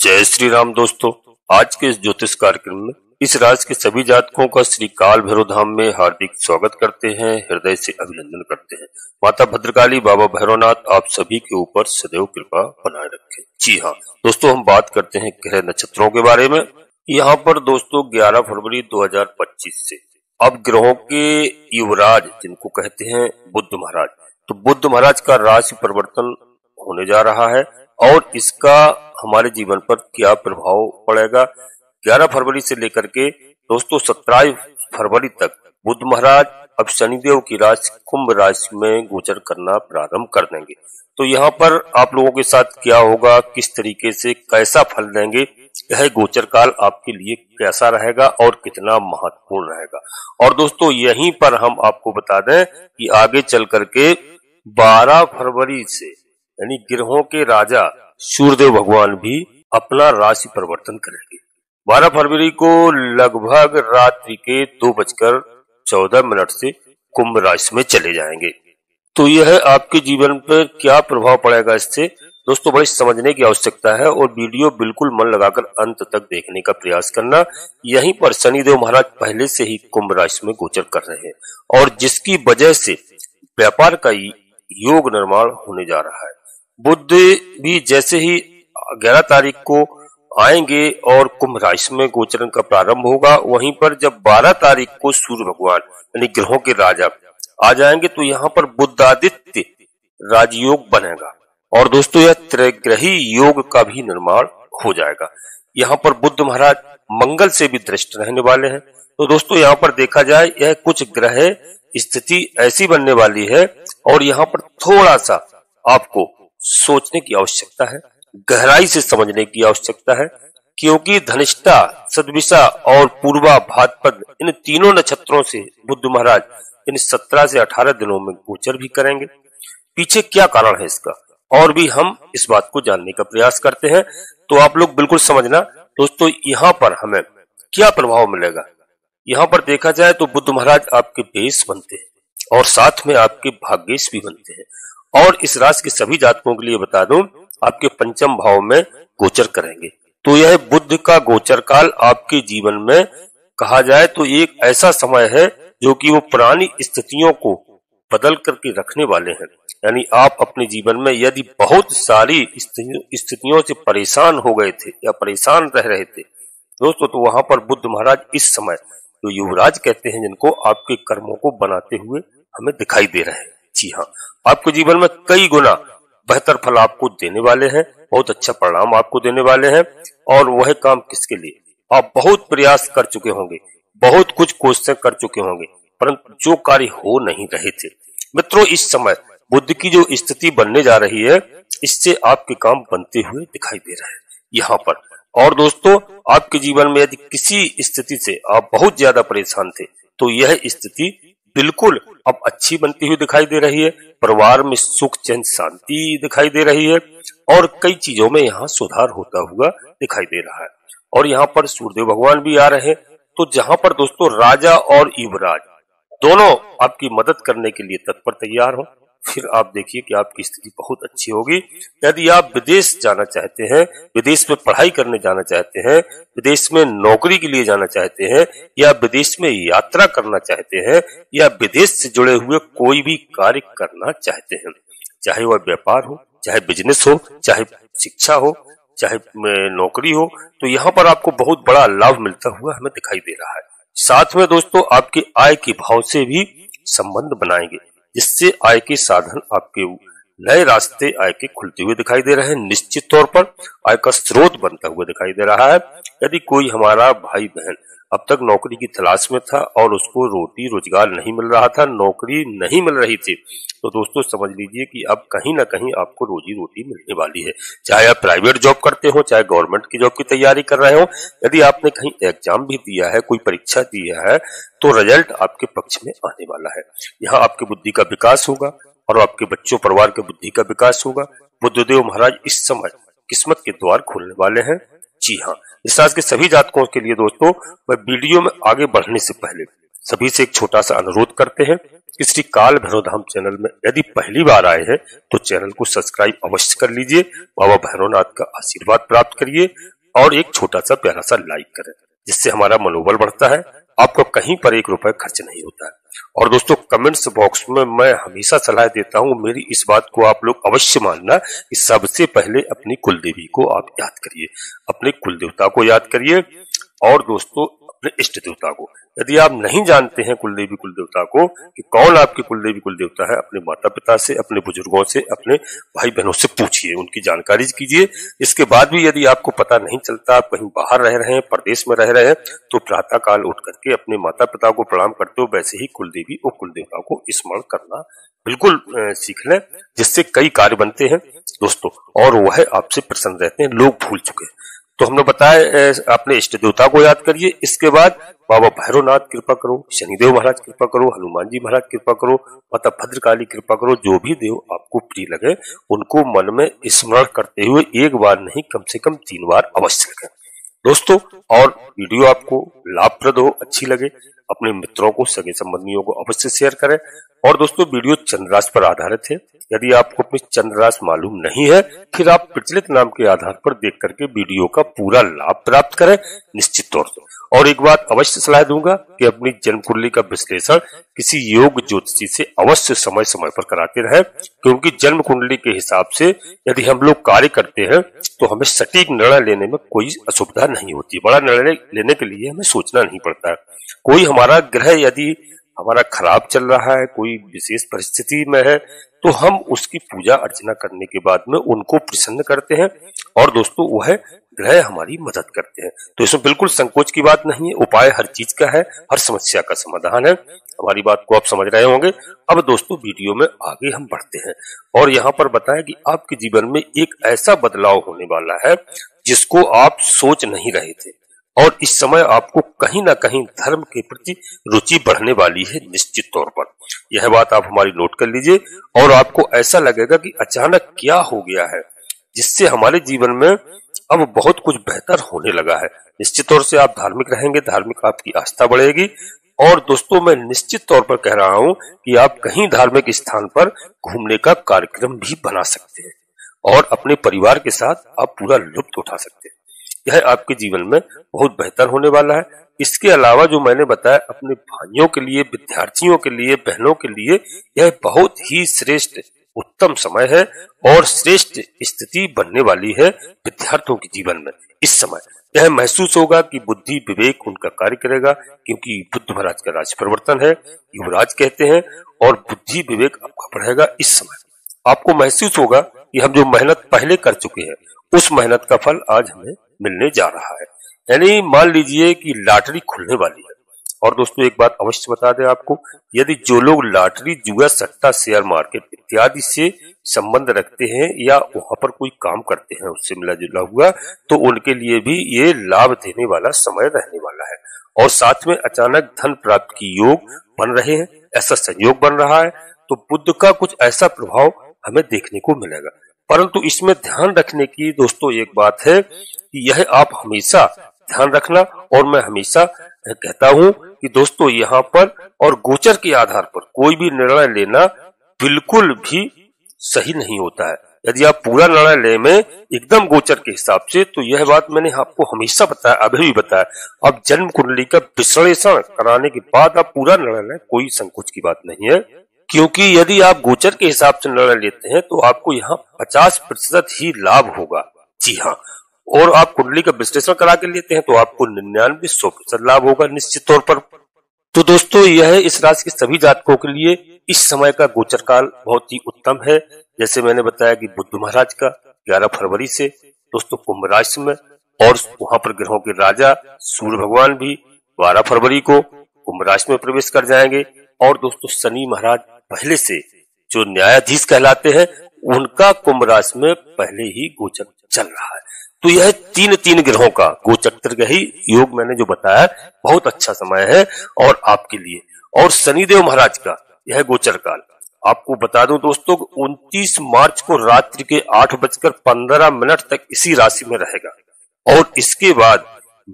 जय श्री राम दोस्तों। आज के इस ज्योतिष कार्यक्रम में इस राशि के सभी जातकों का श्री काल भैरव धाम में हार्दिक स्वागत करते हैं, हृदय से अभिनंदन करते हैं। माता भद्रकाली, बाबा भैरवनाथ आप सभी के ऊपर सदैव कृपा बनाए रखें। जी हाँ दोस्तों, हम बात करते हैं ग्रह नक्षत्रों के बारे में। यहाँ पर दोस्तों 11 फरवरी 2025 से अब ग्रहों के युवराज जिनको कहते हैं बुध महाराज, तो बुध महाराज का राशि परिवर्तन होने जा रहा है और इसका हमारे जीवन पर क्या प्रभाव पड़ेगा। 11 फरवरी से लेकर के दोस्तों 17 फरवरी तक बुध महाराज अब शनिदेव की राशि कुंभ राशि में गोचर करना प्रारंभ कर देंगे। तो यहाँ पर आप लोगों के साथ क्या होगा, किस तरीके से कैसा फल देंगे, यह गोचर काल आपके लिए कैसा रहेगा और कितना महत्वपूर्ण रहेगा। और दोस्तों यहीं पर हम आपको बता दें कि आगे चल करके 12 फरवरी से यानी ग्रहों के राजा सूर्यदेव भगवान भी अपना राशि परिवर्तन करेंगे। 12 फरवरी को लगभग रात्रि के 2:14 से कुंभ राशि में चले जाएंगे। तो यह आपके जीवन पर क्या प्रभाव पड़ेगा, इससे दोस्तों बड़ी समझने की आवश्यकता है और वीडियो बिल्कुल मन लगाकर अंत तक देखने का प्रयास करना। यहीं पर शनिदेव महाराज पहले से ही कुंभ राशि में गोचर कर रहे हैं और जिसकी वजह से व्यापार का योग निर्माण होने जा रहा है। बुध भी जैसे ही 11 तारीख को आएंगे और कुंभ राशि में गोचरण का प्रारंभ होगा, वहीं पर जब 12 तारीख को सूर्य भगवान यानी ग्रहों के राजा आ जाएंगे तो यहाँ पर बुधादित्य राजयोग बनेगा और दोस्तों यह त्रिग्रही योग का भी निर्माण हो जाएगा। यहाँ पर बुध महाराज मंगल से भी दृष्ट रहने वाले हैं। तो दोस्तों यहाँ पर देखा जाए यह कुछ ग्रह स्थिति ऐसी बनने वाली है और यहाँ पर थोड़ा सा आपको सोचने की आवश्यकता है, गहराई से समझने की आवश्यकता है, क्योंकि धनिष्ठा, सदभिषा और पूर्वा भाद्रपद इन तीनों नक्षत्रों से बुध महाराज इन 17 से 18 दिनों में गोचर भी करेंगे। पीछे क्या कारण है इसका और भी हम इस बात को जानने का प्रयास करते हैं। तो आप लोग बिल्कुल समझना दोस्तों, यहाँ पर हमें क्या प्रभाव मिलेगा। यहाँ पर देखा जाए तो बुध महाराज आपके बेस बनते हैं और साथ में आपके भाग्येश भी बनते हैं। और इस राशि के सभी जातकों के लिए बता दूं, आपके पंचम भाव में गोचर करेंगे। तो यह बुध का गोचर काल आपके जीवन में कहा जाए तो एक ऐसा समय है जो कि वो पुरानी स्थितियों को बदल करके रखने वाले हैं। यानी आप अपने जीवन में यदि बहुत सारी स्थितियों से परेशान हो गए थे या परेशान रह रहे थे दोस्तों, तो वहां पर बुध महाराज इस समय जो युवराज कहते हैं जिनको, आपके कर्मों को बनाते हुए हमें दिखाई दे रहे हैं। जी हाँ, आपके जीवन में कई गुना बेहतर फल आपको देने वाले हैं, बहुत अच्छा परिणाम आपको देने वाले हैं। और वह काम किसके लिए, आप बहुत प्रयास कर चुके होंगे, बहुत कुछ कोशिशें कर चुके होंगे, परंतु जो कार्य हो नहीं रहे थे। मित्रों इस समय बुध की जो स्थिति बनने जा रही है, इससे आपके काम बनते हुए दिखाई दे रहे हैं यहाँ पर। और दोस्तों आपके जीवन में यदि किसी स्थिति से आप बहुत ज्यादा परेशान थे तो यह स्थिति बिल्कुल अब अच्छी बनती हुई दिखाई दे रही है। परिवार में सुख चैन शांति दिखाई दे रही है और कई चीजों में यहाँ सुधार होता हुआ दिखाई दे रहा है। और यहाँ पर सूर्यदेव भगवान भी आ रहे हैं। तो जहाँ पर दोस्तों राजा और युवराज दोनों आपकी मदद करने के लिए तत्पर तैयार हो, फिर आप देखिए कि आपकी स्थिति बहुत अच्छी होगी। यदि आप विदेश जाना चाहते हैं, विदेश में पढ़ाई करने जाना चाहते हैं, विदेश में नौकरी के लिए जाना चाहते हैं या विदेश में यात्रा करना चाहते हैं या विदेश से जुड़े हुए कोई भी कार्य करना चाहते हैं, चाहे वह व्यापार हो, चाहे बिजनेस हो, चाहे शिक्षा हो, चाहे नौकरी हो, तो यहाँ पर आपको बहुत बड़ा लाभ मिलता हुआ हमें दिखाई दे रहा है। साथ में दोस्तों आपके आय के भाव से भी संबंध बनाएंगे, जिससे आय के साधन आपके नए रास्ते आय के खुलते हुए दिखाई दे रहे हैं। निश्चित तौर पर आय का स्रोत बनता हुआ दिखाई दे रहा है। यदि कोई हमारा भाई बहन अब तक नौकरी की तलाश में था और उसको रोटी रोजगार नहीं मिल रहा था, नौकरी नहीं मिल रही थी, तो दोस्तों समझ लीजिए कि अब कहीं ना कहीं आपको रोजी रोटी मिलने वाली है। चाहे आप प्राइवेट जॉब करते हो, चाहे गवर्नमेंट की जॉब की तैयारी कर रहे हो, यदि आपने कहीं एग्जाम भी दिया है, कोई परीक्षा दिया है, तो रिजल्ट आपके पक्ष में आने वाला है। यहाँ आपकी बुद्धि का विकास होगा और आपके बच्चों परिवार के बुद्धि का विकास होगा। बुधदेव महाराज इस समय किस्मत के द्वार खोलने वाले हैं। जी हाँ, इस राशि के सभी जातकों के लिए दोस्तों मैं वीडियो में आगे बढ़ने से पहले सभी से एक छोटा सा अनुरोध करते हैं कि श्री काल भैरवधाम चैनल में यदि पहली बार आए हैं तो चैनल को सब्सक्राइब अवश्य कर लीजिए, बाबा भैरवनाथ का आशीर्वाद प्राप्त करिए और एक छोटा सा प्यारा सा लाइक करें, जिससे हमारा मनोबल बढ़ता है। आपको कहीं पर 1 रुपए खर्च नहीं होता है। और दोस्तों, कमेंट्स बॉक्स में मैं हमेशा सलाह देता हूं, मेरी इस बात को आप लोग अवश्य मानना कि सबसे पहले अपनी कुलदेवी को आप याद करिए, अपने कुलदेवता को याद करिए और दोस्तों अपने इष्ट देवता को। यदि आप नहीं जानते हैं कुलदेवी कुलदेवता को कि कौन आपके कुलदेवी कुलदेवता है, अपने माता पिता से, अपने बुजुर्गों से, अपने भाई बहनों से पूछिए, उनकी जानकारी कीजिए। इसके बाद भी यदि आपको पता नहीं चलता, आप कहीं बाहर रह रहे हैं, परदेश में रह रहे हैं, तो प्रातः काल उठ करके अपने माता पिता को प्रणाम करते हो वैसे ही कुलदेवी और कुलदेवता को स्मरण करना बिल्कुल सीख लें, जिससे कई कार्य बनते हैं दोस्तों और वह आपसे प्रसन्न रहते हैं। लोग भूल चुके हैं तो हमने बताया अपने इष्ट देवता को याद करिए। इसके बाद बाबा भैरवनाथ कृपा करो, शनिदेव महाराज कृपा करो, हनुमान जी महाराज कृपा करो, माता भद्रकाली कृपा करो। जो भी देव आपको प्रिय लगे उनको मन में स्मरण करते हुए 1 बार नहीं कम से कम 3 बार अवश्य लगे दोस्तों। और वीडियो आपको लाभप्रद हो, अच्छी लगे, अपने मित्रों को, सगे संबंधियों को अवश्य शेयर करें। और दोस्तों, वीडियो चंद्र राशि पर आधारित है। यदि आपको अपनी चंद्र राशि मालूम नहीं है, फिर आप प्रचलित नाम के आधार पर देख करके वीडियो का पूरा लाभ प्राप्त करें निश्चित तौर से। और एक बात अवश्य सलाह दूंगा कि अपनी जन्म कुंडली का विश्लेषण किसी योग ज्योतिषी से अवश्य समय समय पर कराते रहे, क्योंकि जन्म कुंडली के हिसाब से यदि हम लोग कार्य करते हैं तो हमें सटीक निर्णय लेने में कोई असुविधा नहीं होती। बड़ा निर्णय लेने के लिए हमें सोचना नहीं पड़ता है। कोई हमारा ग्रह यदि हमारा खराब चल रहा है, कोई विशेष परिस्थिति में है, तो हम उसकी पूजा अर्चना करने के बाद में उनको प्रसन्न करते हैं और दोस्तों वह ग्रह हमारी मदद करते हैं। तो इसमें बिल्कुल संकोच की बात नहीं है। उपाय हर चीज का है, हर समस्या का समाधान है। हमारी बात को आप समझ रहे होंगे। अब दोस्तों, वीडियो में आगे हम बढ़ते हैं और यहाँ पर बताएं कि आपके जीवन में एक ऐसा बदलाव होने वाला है जिसको आप सोच नहीं रहे थे और इस समय आपको कहीं ना कहीं धर्म के प्रति रुचि बढ़ने वाली है निश्चित तौर पर। यह बात आप हमारी नोट कर लीजिए और आपको ऐसा लगेगा कि अचानक क्या हो गया है जिससे हमारे जीवन में अब बहुत कुछ बेहतर होने लगा है। निश्चित तौर से आप धार्मिक रहेंगे, धार्मिक आपकी आस्था बढ़ेगी। और दोस्तों, मैं निश्चित तौर पर कह रहा हूं कि आप कहीं धार्मिक स्थान पर घूमने का कार्यक्रम भी बना सकते हैं और अपने परिवार के साथ आप पूरा लुत्फ उठा सकते हैं। यह आपके जीवन में बहुत बेहतर होने वाला है। इसके अलावा जो मैंने बताया, अपने भाइयों के लिए, विद्यार्थियों के लिए, बहनों के लिए यह बहुत ही श्रेष्ठ उत्तम समय है और श्रेष्ठ स्थिति बनने वाली है विद्यार्थियों के जीवन में। इस समय यह महसूस होगा कि बुद्धि विवेक उनका कार्य करेगा, क्योंकि बुद्ध महाराज का राज परिवर्तन है, युवराज कहते हैं, और बुद्धि विवेक आपका बढ़ेगा। इस समय आपको महसूस होगा कि हम जो मेहनत पहले कर चुके हैं उस मेहनत का फल आज हमें मिलने जा रहा है। यानी मान लीजिए कि लॉटरी खुलने वाली है। और दोस्तों, एक बात अवश्य बता दें आपको, यदि जो लोग लॉटरी, जुआ, सट्टा, शेयर मार्केट इत्यादि से संबंध रखते हैं या वहां पर कोई काम करते हैं उससे मिला जुला हुआ, तो उनके लिए भी ये लाभ देने वाला समय रहने वाला है। और साथ में अचानक धन प्राप्त की योग बन रहे हैं, ऐसा संयोग बन रहा है। तो बुद्ध का कुछ ऐसा प्रभाव हमें देखने को मिलेगा। परंतु इसमें ध्यान रखने की दोस्तों एक बात है कि यह आप हमेशा ध्यान रखना, और मैं हमेशा कहता हूं कि दोस्तों यहाँ पर और गोचर के आधार पर कोई भी निर्णय लेना बिल्कुल भी सही नहीं होता है। यदि आप पूरा निर्णय ले में एकदम गोचर के हिसाब से, तो यह बात मैंने आपको हमेशा बताया, अभी भी बताया। अब जन्म कुंडली का विश्लेषण कराने के बाद आप पूरा निर्णय लें, कोई संकोच की बात नहीं है। क्योंकि यदि आप गोचर के हिसाब से निर्णय लेते हैं तो आपको यहाँ 50% ही लाभ होगा। जी हाँ, और आप कुंडली का विश्लेषण करा के लेते हैं तो आपको 99-100% लाभ होगा निश्चित तौर पर। तो दोस्तों, यह इस राशि के सभी जातकों के लिए इस समय का गोचर काल बहुत ही उत्तम है। जैसे मैंने बताया कि बुद्ध महाराज का 11 फरवरी से दोस्तों कुंभ राशि में, और वहां पर ग्रहों के राजा सूर्य भगवान भी 12 फरवरी को कुंभ राशि में प्रवेश कर जाएंगे। और दोस्तों, शनि महाराज पहले से जो न्यायाधीश कहलाते हैं उनका कुंभ राशि में पहले ही गोचर चल रहा है। तो यह तीन ग्रहों का गोचर त्रिग्रही योग मैंने जो बताया बहुत अच्छा समय है और आपके लिए। और शनिदेव महाराज का यह गोचर काल आपको बता दूं दोस्तों, 29 मार्च को रात्रि के 8:15 तक इसी राशि में रहेगा और इसके बाद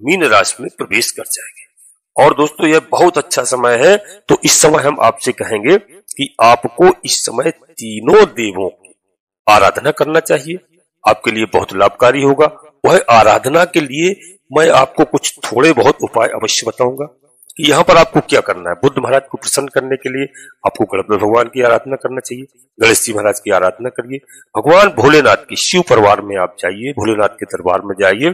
मीन राशि में प्रवेश कर जाएंगे। और दोस्तों यह बहुत अच्छा समय है। तो इस समय हम आपसे कहेंगे कि आपको इस समय तीनों देवों की आराधना करना चाहिए, आपके लिए बहुत लाभकारी होगा। वह आराधना के लिए मैं आपको कुछ थोड़े बहुत उपाय अवश्य बताऊंगा कि यहाँ पर आपको क्या करना है। बुद्ध महाराज को प्रसन्न करने के लिए आपको गणपति भगवान की आराधना करना चाहिए, गणेश जी महाराज की आराधना करिए। भगवान भोलेनाथ की शिव परिवार में आप जाइए, भोलेनाथ के दरबार में जाइए,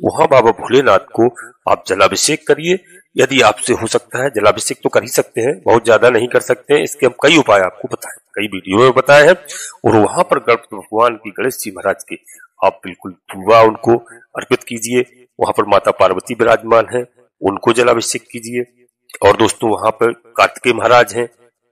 वहां बाबा भोलेनाथ को आप जलाभिषेक करिए। यदि आपसे हो सकता है जलाभिषेक तो कर ही सकते हैं, बहुत ज्यादा नहीं कर सकते हैं, इसके हम कई उपाय आपको बताए, कई वीडियो में बताए हैं। और वहां पर गणपति भगवान की, गणेश जी महाराज की आप बिल्कुल धुआं उनको अर्पित कीजिए। वहां पर माता पार्वती विराजमान है, उनको जलाभिषेक कीजिए। और दोस्तों वहां पर कार्तिकेय महाराज हैं,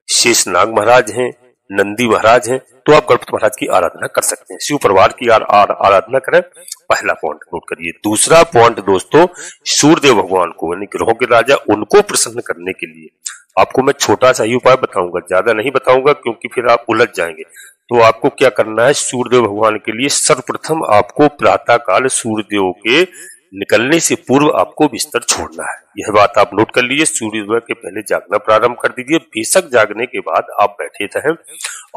शेषनाग महाराज हैं, नंदी महाराज हैं, तो आप गणपति महाराज की आराधना कर सकते हैं, शिव परिवार की आराधना करें। पहला पॉइंट नोट करिए। दूसरा पॉइंट दोस्तों, सूर्यदेव भगवान को यानी ग्रहों के राजा, उनको प्रसन्न करने के लिए आपको मैं छोटा सा ही उपाय बताऊंगा, ज्यादा नहीं बताऊंगा क्योंकि फिर आप उलझ जाएंगे। तो आपको क्या करना है, सूर्यदेव भगवान के लिए सर्वप्रथम आपको प्रातः काल सूर्यदेव के निकलने से पूर्व आपको बिस्तर छोड़ना है। यह बात आप नोट कर लीजिए। सूर्योदय के पहले जागना प्रारंभ कर दीजिए। बेशक जागने के बाद आप बैठे रहें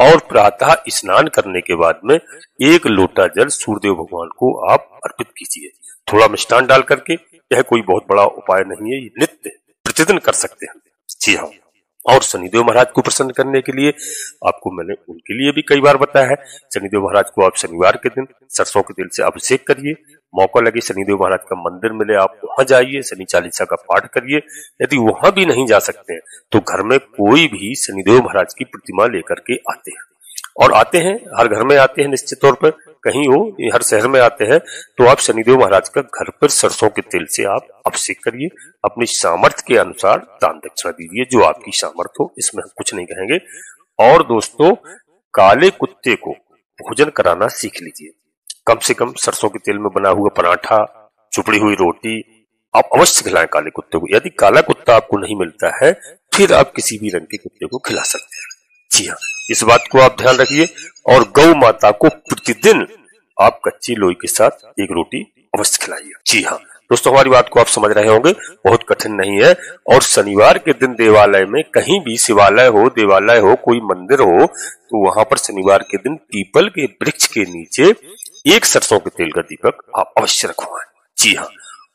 और प्रातः स्नान करने के बाद में 1 लोटा जल सूर्यदेव भगवान को आप अर्पित कीजिए, थोड़ा मिष्टान डाल करके। यह कोई बहुत बड़ा उपाय नहीं है, ये नित्य प्रतिदिन कर सकते हैं। जी हाँ। और शनिदेव महाराज को प्रसन्न करने के लिए आपको मैंने उनके लिए भी कई बार बताया है। शनिदेव महाराज को आप शनिवार के दिन सरसों के तेल से अभिषेक करिए। मौका लगे शनिदेव महाराज का मंदिर मिले आप वहां जाइए, शनि चालीसा का पाठ करिए। यदि वहां भी नहीं जा सकते हैं तो घर में कोई भी शनिदेव महाराज की प्रतिमा लेकर के आते हैं, और आते हैं, हर घर में आते हैं निश्चित तौर पर, कहीं हो हर शहर में आते हैं। तो आप शनिदेव महाराज का घर पर सरसों के तेल से आप अभिषेक करिए। अपनी सामर्थ्य के अनुसार दान दक्षिणा दीजिए, जो आपकी सामर्थ्य हो, इसमें हम कुछ नहीं कहेंगे। और दोस्तों काले कुत्ते को भोजन कराना सीख लीजिए। कम से कम सरसों के तेल में बना हुआ पराठा, चुपड़ी हुई रोटी आप अवश्य खिलाएं काले कुत्ते को। यदि काला कुत्ता आपको नहीं मिलता है फिर आप किसी भी रंग के कुत्ते को खिला सकते हैं। जी हाँ, इस बात को आप ध्यान रखिए। और गौ माता को प्रतिदिन आप कच्ची लोई के साथ 1 रोटी अवश्य खिलाइए। जी हाँ दोस्तों, हमारी बात को आप समझ रहे होंगे, बहुत कठिन नहीं है। और शनिवार के दिन देवालय में, कहीं भी शिवालय हो, देवालय हो, कोई मंदिर हो, तो वहां पर शनिवार के दिन पीपल के वृक्ष के नीचे 1 सरसों के तेल का दीपक आप अवश्य रखवाएं। जी हाँ।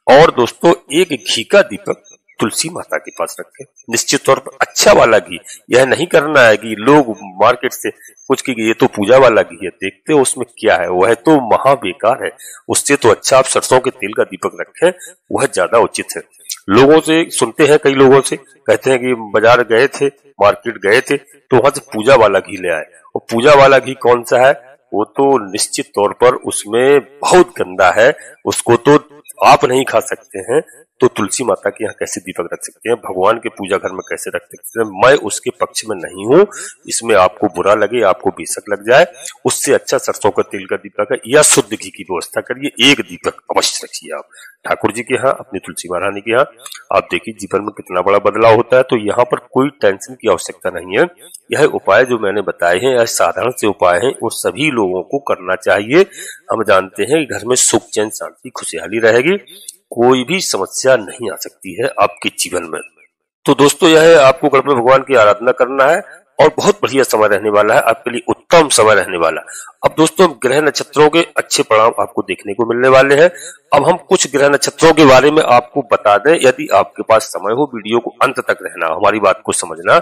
और दोस्तों 1 घी का दीपक तुलसी माता के पास रखें, निश्चित तौर पर अच्छा वाला घी। यह नहीं करना है कि लोग मार्केट से कुछ की ये तो पूजा वाला घी है, देखते हो उसमें क्या है, वह तो महा बेकार है। उससे तो अच्छा आप सरसों के तेल का दीपक रखें, वह ज्यादा उचित है। लोगों से सुनते हैं, कई लोगों से कहते हैं कि बाजार गए थे, मार्केट गए थे, तो वहां से पूजा वाला घी ले आए। और पूजा वाला घी कौन सा है, वो तो निश्चित तौर पर उसमें बहुत गंदा है, उसको तो आप नहीं खा सकते हैं। तो तुलसी माता के यहाँ कैसे दीपक रख सकते हैं, भगवान के पूजा घर में कैसे रख सकते हैं, मैं उसके पक्ष में नहीं हूं। इसमें आपको बुरा लगे, आपको बेशक लग जाए, उससे अच्छा सरसों का तेल का दीपक है, या शुद्ध घी की व्यवस्था करिए। 1 दीपक अवश्य रखिए आप ठाकुर जी के यहाँ, अपनी तुलसी महारानी के यहाँ। आप देखिए जीवन में कितना बड़ा बदलाव होता है। तो यहाँ पर कोई टेंशन की आवश्यकता नहीं है। यह उपाय जो मैंने बताए हैं यह साधारण से उपाय हैं और सभी लोगों को करना चाहिए। हम जानते हैं कि घर में सुख, चैन, शांति, खुशहाली रहेगी, कोई भी समस्या नहीं आ सकती है आपके जीवन में। तो दोस्तों यह आपको गणपति भगवान की आराधना करना है और बहुत बढ़िया समय रहने वाला है, आपके लिए उत्तम समय रहने वाला। अब दोस्तों ग्रह नक्षत्रों के अच्छे परिणाम आपको देखने को मिलने वाले हैं। अब हम कुछ ग्रह नक्षत्रों के बारे में आपको बता दें, यदि आपके पास समय हो वीडियो को अंत तक रहना, हमारी बात को समझना।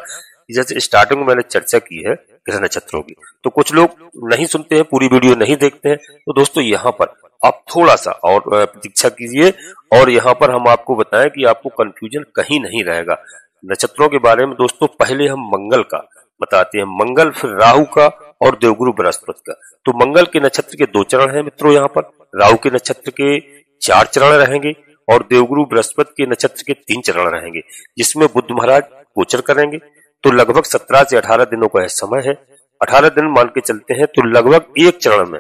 जैसे स्टार्टिंग में मैंने चर्चा की है ग्रह नक्षत्रों की, तो कुछ लोग नहीं सुनते हैं, पूरी वीडियो नहीं देखते हैं। तो दोस्तों यहाँ पर आप थोड़ा सा और प्रतीक्षा कीजिए और यहाँ पर हम आपको बताएं कि आपको कंफ्यूजन कहीं नहीं रहेगा नक्षत्रों के बारे में। दोस्तों पहले हम मंगल का बताते हैं, मंगल, फिर राहु का और देवगुरु बृहस्पति का। तो मंगल के नक्षत्र के 2 चरण हैं मित्रों यहाँ पर, राहु के नक्षत्र के 4 चरण रहेंगे और देवगुरु बृहस्पति के नक्षत्र के 3 चरण रहेंगे, जिसमें बुध महाराज गोचर करेंगे। तो लगभग 17 से 18 दिनों का यह समय है। 18 दिन मान के चलते हैं तो लगभग 1 चरण में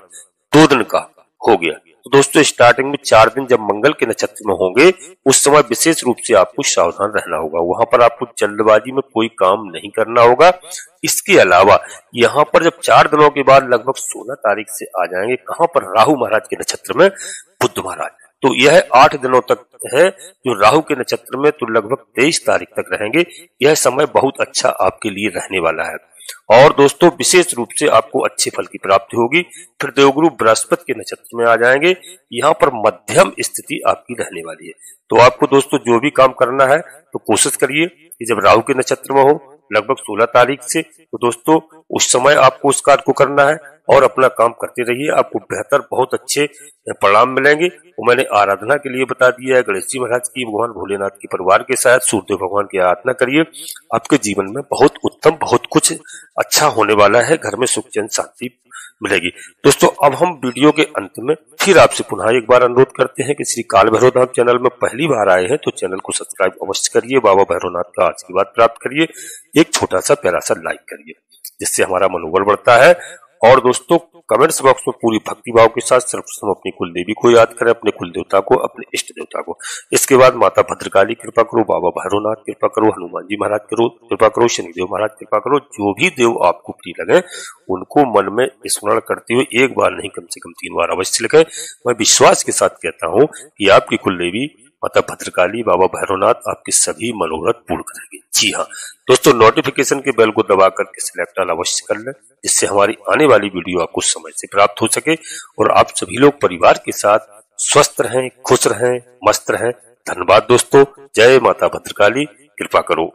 2 दिन का हो गया। तो दोस्तों स्टार्टिंग में 4 दिन जब मंगल के नक्षत्र में होंगे उस समय विशेष रूप से आपको सावधान रहना होगा, वहां पर आपको जल्दबाजी में कोई काम नहीं करना होगा। इसके अलावा यहाँ पर जब 4 दिनों के बाद लगभग 16 तारीख से आ जाएंगे कहां पर, राहु महाराज के नक्षत्र में बुध महाराज। तो यह 8 दिनों तक है जो राहु के नक्षत्र में, तो लगभग 23 तारीख तक रहेंगे। यह समय बहुत अच्छा आपके लिए रहने वाला है और दोस्तों विशेष रूप से आपको अच्छे फल की प्राप्ति होगी। फिर देवगुरु बृहस्पति के नक्षत्र में आ जाएंगे, यहाँ पर मध्यम स्थिति आपकी रहने वाली है। तो आपको दोस्तों जो भी काम करना है तो कोशिश करिए कि जब राहु के नक्षत्र में हो लगभग 16 तारीख से, तो दोस्तों उस समय आपको उस कार्य को करना है और अपना काम करते रहिए। आपको बेहतर बहुत अच्छे परिणाम मिलेंगे। वो मैंने आराधना के लिए बता दिया है, गणेश जी महाराज की, भगवान भोलेनाथ के परिवार के साथ सूर्यदेव भगवान की आराधना करिए। आपके जीवन में बहुत उत्तम, बहुत कुछ अच्छा होने वाला है। घर में सुख चैन शांति मिलेगी। दोस्तों अब हम वीडियो के अंत में फिर आपसे पुनः एक बार अनुरोध करते हैं कि श्री काल भैरव धाम चैनल में पहली बार आए हैं तो चैनल को सब्सक्राइब अवश्य करिए, बाबा भैरवनाथ का आशीर्वाद प्राप्त करिए, एक छोटा सा प्यारा सा लाइक करिए जिससे हमारा मनोबल बढ़ता है। और दोस्तों कमेंट्स बॉक्स में पूरी भक्ति भाव के साथ सर्वप्रथम अपनी कुल देवी को याद करें, अपने कुल देवता को, अपने इष्ट देवता को। इसके बाद माता भद्रकाली कृपा करो, बाबा भैरवनाथ कृपा करो, हनुमान जी महाराज करो कृपा करो, शनिदेव महाराज कृपा करो। जो भी देव आपको प्रिय लगे उनको मन में स्मरण करते हुए एक बार नहीं कम से कम 3 बार अवश्य लिखें। मैं विश्वास के साथ कहता हूँ कि आपकी कुल देवी माता भद्रकाली, बाबा भैरवनाथ आपके सभी मनोरथ पूर्ण करेंगे। जी हाँ दोस्तों, नोटिफिकेशन के बेल को दबा करके सिलेक्ट ऑल अवश्य कर लें जिससे हमारी आने वाली वीडियो आपको समय से प्राप्त हो सके और आप सभी लोग परिवार के साथ स्वस्थ रहें, खुश रहें, मस्त रहें। धन्यवाद दोस्तों। जय माता भद्रकाली, कृपा करो।